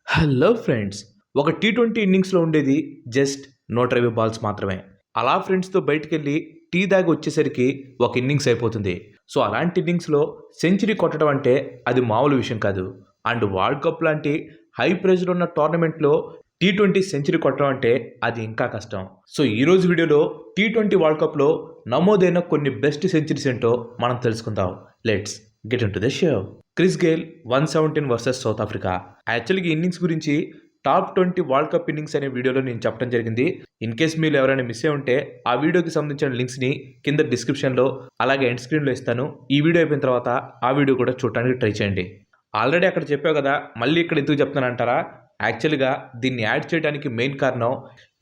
Hello friends. ఒక T20 ఇన్నింగ్స్‌లో ఉండేది జస్ట్ 120 బాల్స్ మాత్రమే. అలా ఫ్రెండ్స్‌తో బయటికెళ్ళి టీ తాగి వచ్చేసరికి ఒక ఇన్నింగ్స్ అయిపోతుంది. సో, అలాంటి ఇన్నింగ్స్‌లో సెంచరీ కొట్టడం అంటే అది మామూలు విషయం కాదు. అండ్ వరల్డ్ కప్ లాంటి హై ప్రెషర్ ఉన్న టోర్నమెంట్‌లో టీ20 సెంచరీ కొట్టడం అంటే అది ఇంకా కష్టం. సో, ఈరోజు వీడియోలో టీ20 వరల్డ్ కప్‌లో నమోదైన కొన్ని బెస్ట్ సెంచరీస్ ఏంటో మనం తెలుసుకుందాం. Let's get into the show. Chris Gayle 117 versus south Africa. యాక్చువల్గా ఈ ఇన్నింగ్స్ గురించి టాప్ 20 వరల్డ్ కప్ ఇన్నింగ్స్ అనే వీడియోలో నేను చెప్పడం జరిగింది. ఇన్ కేస్ మీరు ఎవరైనా మిస్ అయి ఉంటే ఆ వీడియోకి సంబంధించిన లింక్స్ని కింద డిస్క్రిప్షన్లో అలాగే ఎండ్ స్క్రీన్లో ఇస్తాను. ఈ వీడియో అయిపోయిన తర్వాత ఆ వీడియో కూడా చూడడానికి ట్రై చేయండి. ఆల్రెడీ అక్కడ చెప్పావు కదా, మళ్ళీ ఇక్కడ ఎందుకు చెప్తానంటారా? యాక్చువల్గా దీన్ని యాడ్ చేయడానికి మెయిన్ కారణం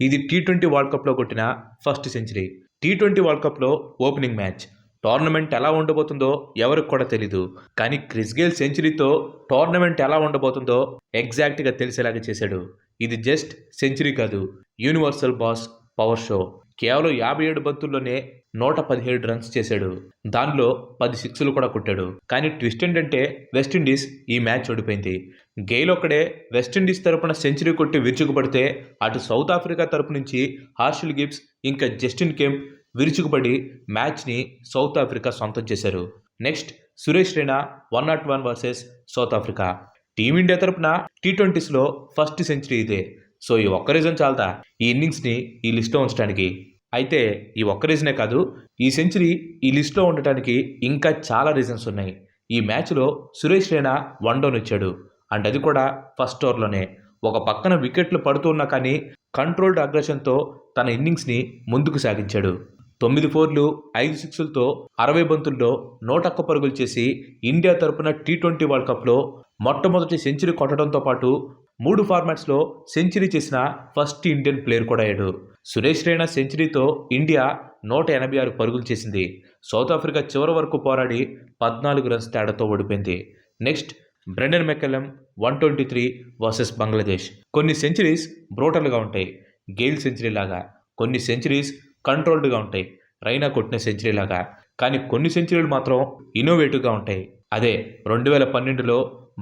ఇది టీ20 వరల్డ్ కప్లో కొట్టిన ఫస్ట్ సెంచరీ. టీ20 వరల్డ్ కప్లో ఓపెనింగ్ మ్యాచ్. టోర్నమెంట్ ఎలా ఉండబోతుందో ఎవరికి కూడా తెలీదు. కానీ క్రిస్ గేల్ సెంచరీతో టోర్నమెంట్ ఎలా ఉండబోతుందో ఎగ్జాక్ట్గా తెలిసేలాగా చేశాడు. ఇది జస్ట్ సెంచరీ కాదు, యూనివర్సల్ బాస్ పవర్ షో. కేవలం 57 బంతుల్లోనే 117 రన్స్ చేశాడు. దానిలో 10 సిక్స్లు కూడా కొట్టాడు. కానీ ట్విస్ట్ ఏంటంటే వెస్టిండీస్ ఈ మ్యాచ్ ఓడిపోయింది. గెయిల్ ఒక్కడే వెస్టిండీస్ తరపున సెంచరీ కొట్టి విరుచుకుపడితే అటు సౌత్ ఆఫ్రికా తరపు నుంచి హార్షిల్ గిబ్స్ ఇంకా జస్టిన్ కెంప్ విరుచుకుపడి మ్యాచ్ని సౌత్ ఆఫ్రికా సొంతం చేశారు. Next Suresh Raina 101 versus south Africa. Team India తరపున టీ20స్లో ఫస్ట్ సెంచరీ ఇదే. సో ఈ ఒక్క రీజన్ చాలదా ఈ ఇన్నింగ్స్ని ఈ లిస్ట్లో ఉంచడానికి? అయితే ఈ ఒక్క రీజనే కాదు, ఈ సెంచరీ ఈ లిస్ట్లో ఉండటానికి ఇంకా చాలా రీజన్స్ ఉన్నాయి. ఈ మ్యాచ్లో సురేష్ రైనా 1 డౌన్ ఇచ్చాడు. అండ్ అది కూడా ఫస్ట్ ఓవర్లోనే. ఒక పక్కన వికెట్లు పడుతున్నా కానీ కంట్రోల్డ్ అగ్రెషన్తో తన ఇన్నింగ్స్ని ముందుకు సాగించాడు. 9 ఫోర్లు 5 సిక్స్లతో 60 బంతుల్లో 101 పరుగులు చేసి ఇండియా తరపున టీ20 వరల్డ్ కప్లో మొట్టమొదటి సెంచరీ కొట్టడంతో పాటు 3 ఫార్మాట్స్లో సెంచరీ చేసిన ఫస్ట్ ఇండియన్ ప్లేయర్ కూడా అయ్యాడు. సురేష్ రైనా సెంచరీతో ఇండియా 186 పరుగులు చేసింది. సౌత్ ఆఫ్రికా చివరి వరకు పోరాడి 14 రన్స్ తేడాతో ఓడిపోయింది. Next Brendon McCullum 123 versus Bangladesh. కొన్ని సెంచరీస్ బ్రోటల్గా ఉంటాయి, గెయిల్ సెంచరీ లాగా. కొన్ని సెంచరీస్ కంట్రోల్డ్గా ఉంటాయి, రైనా కొట్టిన సెంచరీ లాగా. కానీ కొన్ని సెంచరీలు మాత్రం ఇన్నోవేటివ్గా ఉంటాయి. అదే 2012లో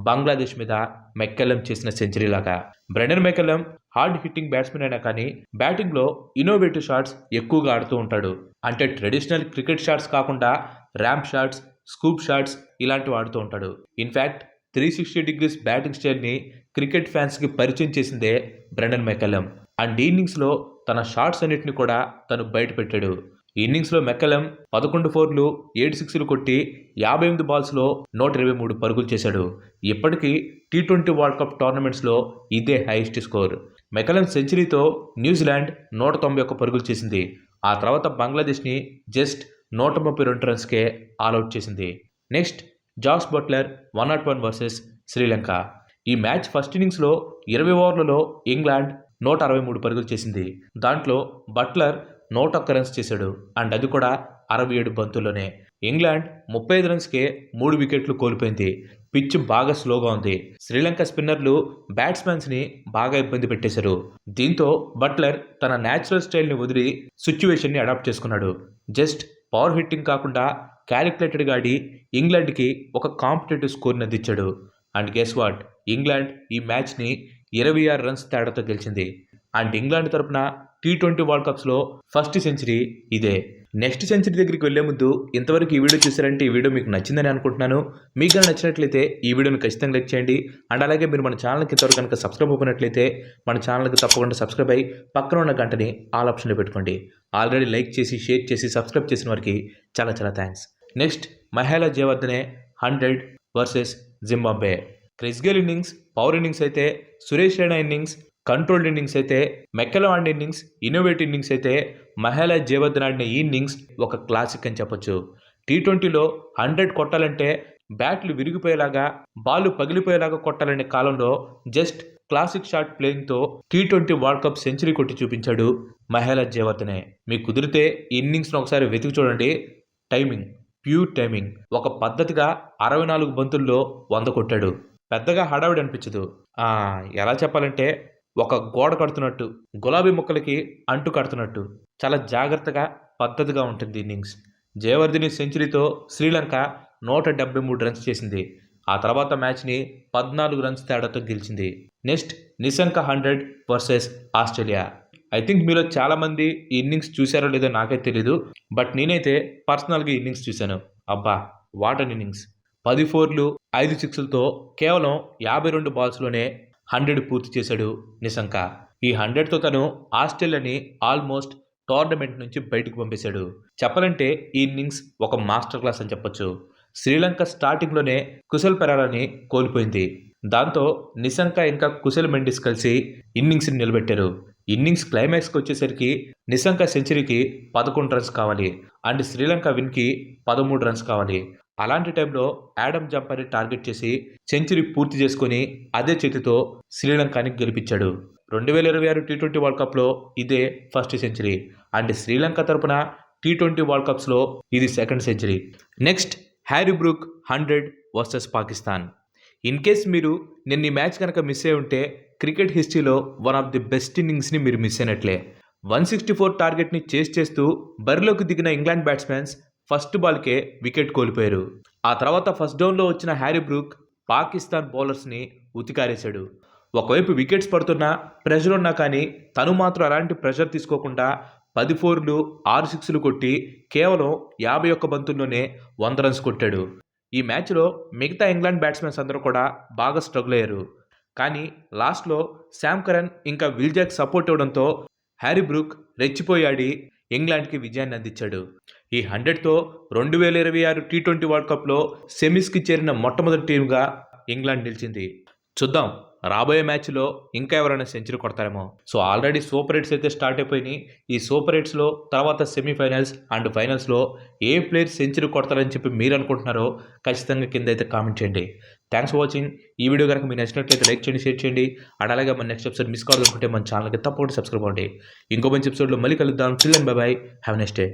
బంగ్లాదేశ్ మీద మెక్కలమ్ చేసిన సెంచరీ లాగా. Brendon McCullum hard hitting batsmen అయినా కానీ బ్యాటింగ్లో ఇన్నోవేటివ్ షాట్స్ ఎక్కువగా ఆడుతూ ఉంటాడు. అంటే ట్రెడిషనల్ క్రికెట్ షాట్స్ కాకుండా ర్యాంప్ షాట్స్, స్కూప్ షాట్స్ ఇలాంటివి ఆడుతూ ఉంటాడు. ఇన్ఫ్యాక్ట్ 360 డిగ్రీస్ బ్యాటింగ్ స్టైల్ని క్రికెట్ ఫ్యాన్స్కి పరిచయం చేసిందే బ్రెండన్ మెక్కలమ్. అండ్ ఈ ఇన్నింగ్స్లో తన షాట్స్ అన్నిటిని కూడా తను బయట పెట్టాడు. ఈ ఇన్నింగ్స్లో మెక్కలమ్ 11 ఫోర్లు 7 సిక్స్లు కొట్టి 58 బాల్స్లో 123 పరుగులు చేశాడు. ఇప్పటికీ టీ20 వరల్డ్ కప్ టోర్నమెంట్స్లో ఇదే హైయెస్ట్ స్కోర్. మెక్కలమ్ సెంచరీతో న్యూజిలాండ్ 191 పరుగులు చేసింది. ఆ తర్వాత బంగ్లాదేశ్ని జస్ట్ 132 రన్స్కే ఆల్అవుట్ చేసింది. Next Jos Buttler 101 versus Sri Lanka. ఈ మ్యాచ్ ఫస్ట్ ఇన్నింగ్స్లో 20 ఓవర్లలో ఇంగ్లాండ్ 163 పరుగులు చేసింది. దాంట్లో బట్లర్ 101 రన్స్ చేశాడు. అండ్ అది కూడా 67 బంతుల్లోనే. ఇంగ్లాండ్ 35 రన్స్కే 3 వికెట్లు కోల్పోయింది. పిచ్ బాగా స్లోగా ఉంది. శ్రీలంక స్పిన్నర్లు బ్యాట్స్మెన్స్ని బాగా ఇబ్బంది పెట్టేశారు. దీంతో బట్లర్ తన న్యాచురల్ స్టైల్ని వదిలి సిచ్యువేషన్ని అడాప్ట్ చేసుకున్నాడు. జస్ట్ పవర్ హిట్టింగ్ కాకుండా క్యాలిక్యులేటెడ్గా ఆడి ఇంగ్లాండ్కి ఒక కాంపిటేటివ్ స్కోర్ని అందించాడు. అండ్ గెస్ వాట్, ఇంగ్లాండ్ ఈ మ్యాచ్ని 26 రన్స్ తేడాతో గెలిచింది. అండ్ ఇంగ్లాండ్ తరపున టీ20 వరల్డ్ కప్స్లో ఫస్ట్ సెంచరీ ఇదే. నెక్స్ట్ సెంచరీ దగ్గరికి వెళ్లే ముందు ఇంతవరకు ఈ వీడియో చూసారంటే ఈ వీడియో మీకు నచ్చిందని అనుకుంటున్నాను. మీకు కనుక నచ్చినట్లయితే ఈ వీడియోని ఖచ్చితంగా లైక్ చేయండి. అండ్ అలాగే మీరు మన ఛానల్కి ఇంతవరకు కనుక సబ్స్క్రైబ్ అవ్వనట్లయితే మన ఛానల్కి తప్పకుండా సబ్స్క్రైబ్ అయ్యి పక్కన ఉన్న గంటని ఆల్ ఆప్షన్లో పెట్టుకోండి. ఆల్రెడీ లైక్ చేసి షేర్ చేసి సబ్స్క్రైబ్ చేసిన వారికి చాలా చాలా thanks. Next Mahela Jayawardene 100 versus Zimbabwe. Chris Gayle innings power innings అయితే, Suresh Raina innings controlled innings అయితే, మెక్కలమ్ ఆడిన ఇన్నింగ్స్ ఇన్నోవేటివ్ ఇన్నింగ్స్ అయితే, మహేలా జయవర్ధన్ ఆడిన ఈ ఇన్నింగ్స్ ఒక క్లాసిక్ అని చెప్పొచ్చు. టీ20లో 100 కొట్టాలంటే బ్యాట్లు విరిగిపోయేలాగా, బాల్ పగిలిపోయేలాగా కొట్టాలనే కాలంలో జస్ట్ క్లాసిక్ షాట్ ప్లేయింగ్తో టీ20 వరల్డ్ కప్ సెంచరీ కొట్టి చూపించాడు మహేలా జయవర్ధనే. మీకు కుదిరితే ఈ ఇన్నింగ్స్ను ఒకసారి వెతికి చూడండి. Timing, pure timing. ఒక పద్ధతిగా 64 బంతుల్లో 100 కొట్టాడు. పెద్దగా హడావిడి అనిపించదు. ఎలా చెప్పాలంటే ఒక గోడ కడుతున్నట్టు, గులాబీ మొక్కలకి అంటు కడుతున్నట్టు చాలా జాగ్రత్తగా పద్ధతిగా ఉంటుంది ఇన్నింగ్స్. జయవర్ధని సెంచరీతో శ్రీలంక 173 రన్స్ చేసింది. ఆ తర్వాత మ్యాచ్ని 14 రన్స్ తేడాతో గెలిచింది. Next Nissanka 100 versus Australia. I think మీలో చాలామంది ఈ ఇన్నింగ్స్ చూశారో లేదో నాకైతే తెలీదు. బట్ నేనైతే పర్సనల్గా ఇన్నింగ్స్ చూశాను. అబ్బా వాట్ అన్ ఇన్నింగ్స్! 10 4లు 5 6లతో కేవలం 52 బాల్స్లోనే 100 పూర్తి చేశాడు నిశంక. ఈ 100తో తను ఆస్ట్రేలియాని ఆల్మోస్ట్ టోర్నమెంట్ నుంచి బయటకు పంపేశాడు. చెప్పాలంటే ఈ ఇన్నింగ్స్ ఒక మాస్టర్ క్లాస్ అని చెప్పొచ్చు. శ్రీలంక స్టార్టింగ్లోనే కుశల్ పెరారాని కోల్పోయింది. దాంతో నిశంక ఇంకా కుశల్ మెండిస్ కలిసి ఇన్నింగ్స్ని నిలబెట్టారు. ఇన్నింగ్స్ క్లైమాక్స్కి వచ్చేసరికి నిశంక సెంచరీకి 11 రన్స్ కావాలి అండ్ శ్రీలంక విన్కి 13 రన్స్ కావాలి. అలాంటి టైంలో యాడమ్ జంపర్ని టార్గెట్ చేసి సెంచరీ పూర్తి చేసుకొని అదే చేతితో శ్రీలంకని గెలిపించాడు. 2026 టీ20 వరల్డ్ కప్లో ఇదే ఫస్ట్ సెంచరీ అండ్ శ్రీలంక తరపున టీ20 వరల్డ్ కప్స్లో ఇది second century. Next Harry Brook 100 versus Pakistan. In case మీరు నిన్న ఈ మ్యాచ్ కనుక మిస్ అయి ఉంటే క్రికెట్ హిస్టరీలో వన్ ఆఫ్ ది బెస్ట్ ఇన్నింగ్స్ని మీరు మిస్ అయినట్లే. 164 టార్గెట్ని చేస్ చేస్తూ బరిలోకి దిగిన ఇంగ్లాండ్ బ్యాట్స్మెన్స్ ఫస్ట్ బాల్కే వికెట్ కోల్పోయారు. ఆ తర్వాత ఫస్ట్ డౌన్లో వచ్చిన హ్యారీ బ్రూక్ పాకిస్తాన్ బౌలర్స్ని ఉతికారేశాడు. ఒకవైపు వికెట్స్ పడుతున్నా ప్రెషర్ ఉన్నా కానీ తను మాత్రం అలాంటి ప్రెషర్ తీసుకోకుండా 10 4లు 6 6లు కొట్టి కేవలం 51 బంతుల్లోనే 100 రన్స్ కొట్టాడు. ఈ మ్యాచ్లో మిగతా ఇంగ్లాండ్ బ్యాట్స్మెన్స్ అందరూ కూడా బాగా స్ట్రగుల్ అయ్యారు. కానీ లాస్ట్లో శామ్ కరన్ ఇంకా విల్ జాక్ సపోర్ట్ ఇవ్వడంతో హ్యారీ బ్రూక్ రెచ్చిపోయాడి ఇంగ్లాండ్కి విజయాన్ని అందించాడు. ఈ 100తో 2026 టీ20 వరల్డ్ కప్లో సెమీస్కి చేరిన మొట్టమొదటి టీంగా ఇంగ్లాండ్ నిలిచింది. చూద్దాం రాబోయే మ్యాచ్లో ఇంకా ఎవరైనా సెంచరీ కొడతారేమో. సో ఆల్రెడీ సూపర్ ఎయిట్స్ అయితే స్టార్ట్ అయిపోయినాయి. ఈ సూపర్ ఎయిట్స్లో తర్వాత సెమీఫైనల్స్ అండ్ ఫైనల్స్లో ఏ ప్లేయర్ సెంచరీ కొడతారని చెప్పి మీరు అనుకుంటున్నారో ఖచ్చితంగా కింద అయితే కామెంట్ చేయండి. Thanks for watching. ఈ వీడియో కనుక మీకు నచ్చినట్లయితే లైక్ చేయండి, షేర్ చేయండి అండ్ అలాగే మన నెక్స్ట్ ఎపిసోడ్ మిస్ కావాలనుకుంటే మన ఛానల్కి తప్పకుండా సబ్స్క్రైబ్ అవ్వండి. ఇంకో మంచి ఎపిసోడ్లో మళ్ళీ కలుద్దాం. Chill and by by. Have next day.